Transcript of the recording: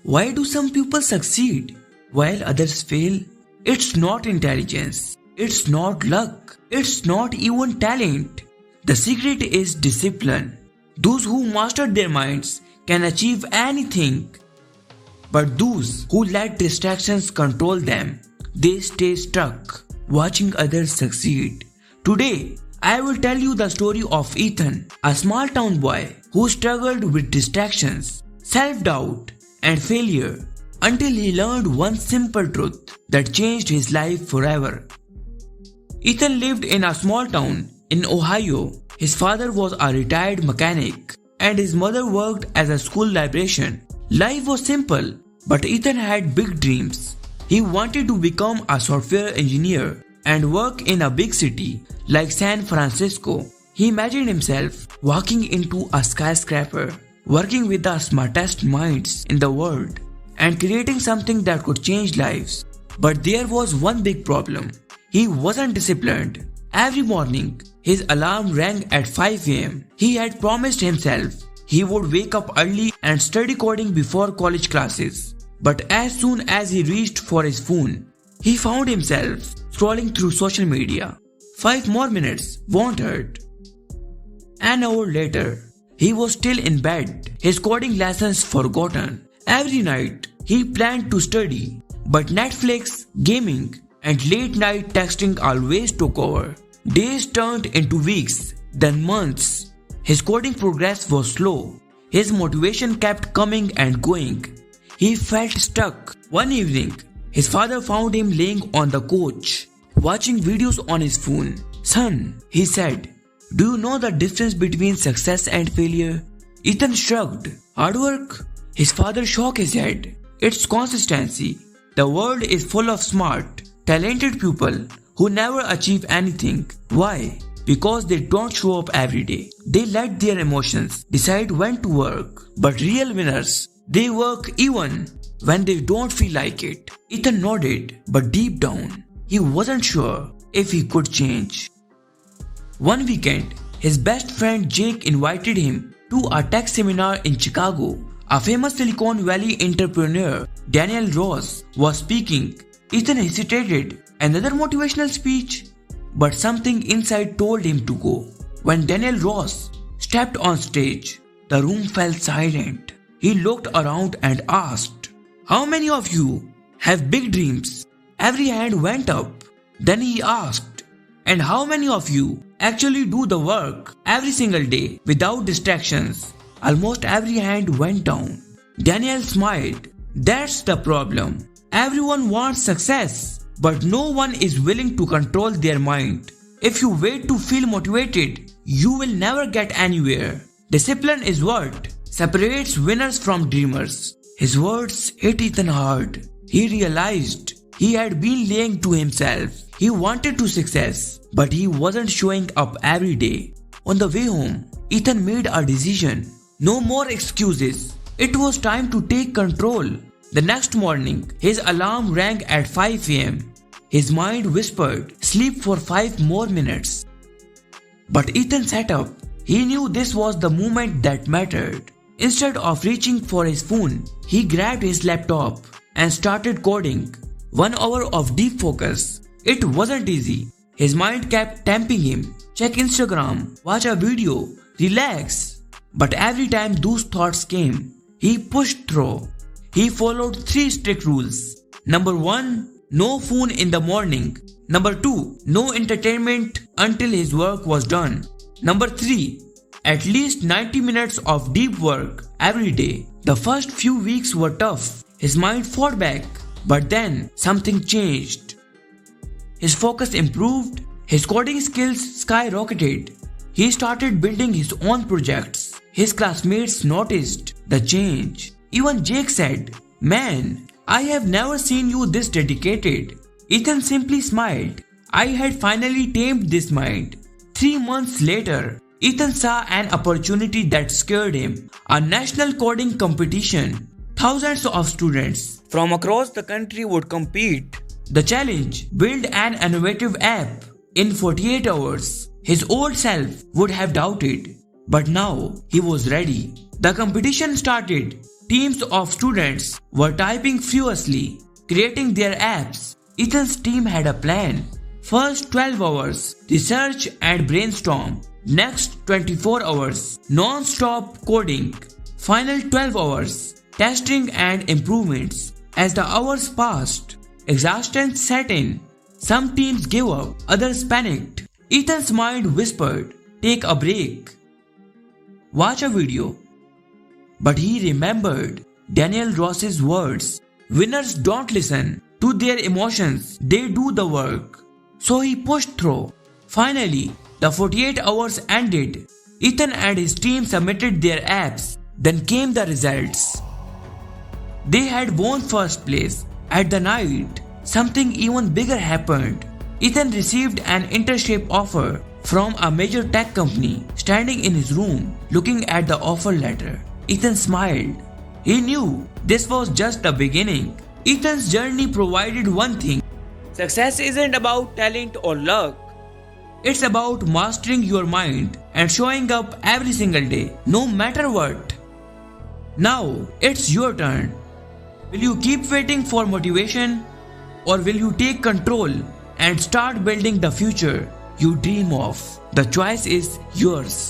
Why do some people succeed while others fail? It's not intelligence. It's not luck. It's not even talent. The secret is discipline. Those who master their minds can achieve anything. But those who let distractions control them, they stay stuck, watching others succeed. Today, I will tell you the story of Ethan, a small town boy who struggled with distractions, self-doubt, and failure until he learned one simple truth that changed his life forever. Ethan lived in a small town in Ohio. His father was a retired mechanic and his mother worked as a school librarian. Life was simple, but Ethan had big dreams. He wanted to become a software engineer and work in a big city like San Francisco. He imagined himself walking into a skyscraper, working with the smartest minds in the world, and creating something that could change lives. But there was one big problem. He wasn't disciplined. Every morning, his alarm rang at 5 a.m. He had promised himself he would wake up early and study coding before college classes. But as soon as he reached for his phone, he found himself scrolling through social media. 5 more minutes won't hurt. An hour later, he was still in bed, his coding lessons forgotten. Every night, he planned to study, but Netflix, gaming, and late night texting always took over. Days turned into weeks, then months. His coding progress was slow. His motivation kept coming and going. He felt stuck. One evening, his father found him laying on the couch, watching videos on his phone. "Son," he said, "do you know the difference between success and failure?" Ethan shrugged. "Hard work?" His father shook his head. "It's consistency. The world is full of smart, talented people who never achieve anything. Why? Because they don't show up every day. They let their emotions decide when to work. But real winners, they work even when they don't feel like it." Ethan nodded, but deep down, he wasn't sure if he could change. One weekend, his best friend Jake invited him to a tech seminar in Chicago. A famous Silicon Valley entrepreneur, Daniel Ross, was speaking. Ethan hesitated. Another motivational speech? But something inside told him to go. When Daniel Ross stepped on stage, the room fell silent. He looked around and asked, "How many of you have big dreams?" Every hand went up. Then he asked, "And how many of you actually do the work every single day without distractions?" Almost every hand went down. Daniel smiled. "That's the problem. Everyone wants success, but no one is willing to control their mind. If you wait to feel motivated, you will never get anywhere. Discipline is what separates winners from dreamers." His words hit Ethan hard. He realized he had been lying to himself. He wanted to success, but he wasn't showing up every day. On the way home, Ethan made a decision. No more excuses. It was time to take control. The next morning, his alarm rang at 5 a.m. His mind whispered, "Sleep for 5 more minutes." But Ethan sat up. He knew this was the moment that mattered. Instead of reaching for his phone, he grabbed his laptop and started coding. 1 hour of deep focus. It wasn't easy. His mind kept tempting him. Check Instagram, watch a video, relax. But every time those thoughts came, he pushed through. He followed 3 strict rules. Number 1, no phone in the morning. Number 2, no entertainment until his work was done. Number 3, at least 90 minutes of deep work every day. The first few weeks were tough. His mind fought back, but then something changed. His focus improved. His coding skills skyrocketed. He started building his own projects. His classmates noticed the change. Even Jake said, "Man, I have never seen you this dedicated." Ethan simply smiled. I had finally tamed this mind. 3 months later, Ethan saw an opportunity that scared him. A national coding competition. Thousands of students from across the country would compete. The challenge: build an innovative app in 48 hours. His old self would have doubted, but now he was ready. The competition started. Teams of students were typing furiously, creating their apps. Ethan's team had a plan. First 12 hours, research and brainstorm. Next 24 hours, non-stop coding. Final 12 hours, testing and improvements. As the hours passed, exhaustion set in. Some teams gave up, others panicked. Ethan's mind whispered, "Take a break. Watch a video." But he remembered Daniel Ross's words. Winners don't listen to their emotions, they do the work. So he pushed through. Finally, the 48 hours ended. Ethan and his team submitted their apps. Then came the results. They had won first place. At the night, something even bigger happened. Ethan received an internship offer from a major tech company. Standing in his room, looking at the offer letter, Ethan smiled. He knew this was just the beginning. Ethan's journey provided one thing. Success isn't about talent or luck. It's about mastering your mind and showing up every single day, no matter what. Now, it's your turn. Will you keep waiting for motivation, or will you take control and start building the future you dream of? The choice is yours.